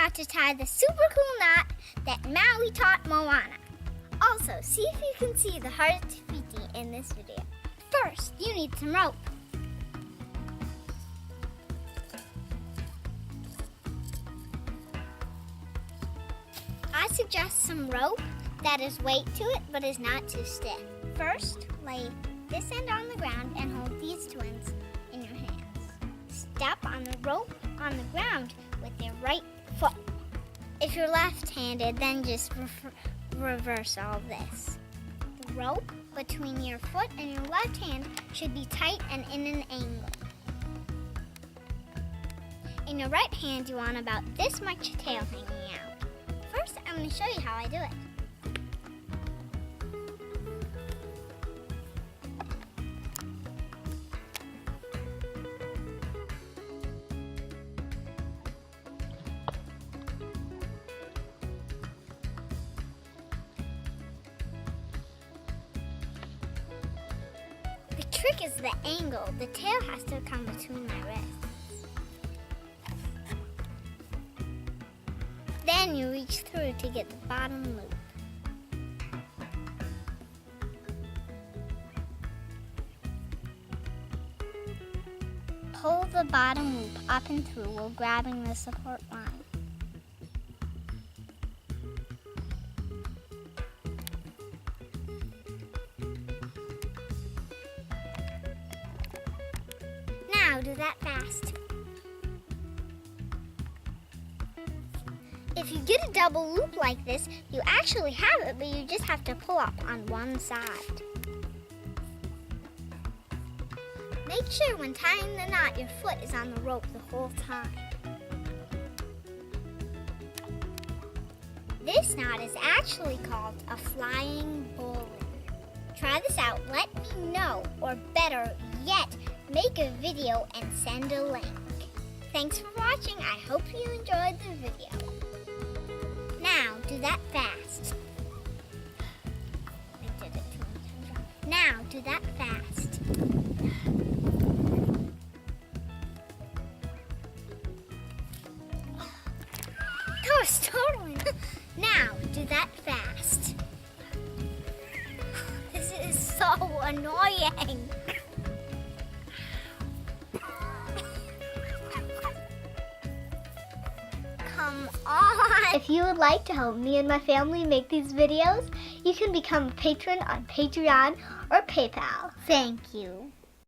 how to tie the super cool knot that Maui taught Moana. Also, see if you can see the hard tafiti in this video. First, you need some rope. I suggest some rope that has weight to it but is not too stiff. First, lay this end on the ground and hold these two ends in your hands. Step on the rope on the ground with your right foot. If you're left-handed, then just reverse all this. The rope between your foot and your left hand should be tight and in an angle. In your right hand, you want about this much tail hanging out. First, I'm going to show you how I do it. The trick is the angle. The tail has to come between my wrists. Then you reach through to get the bottom loop. Pull the bottom loop up and through while grabbing the support line. Now do that fast. If you get a double loop like this, you actually have it, but you just have to pull up on one side. Make sure when tying the knot, your foot is on the rope the whole time. This knot is actually called a flying bowline. Try this out, let me know, or better yet, make a video and send a link. Thanks for watching. I hope you enjoyed the video. Now, do that fast. I did it too many times wrong. Now, do that fast. That was totally. Now, do that fast. This is so annoying. Come on! If you would like to help me and my family make these videos, you can become a patron on Patreon or PayPal. Thank you.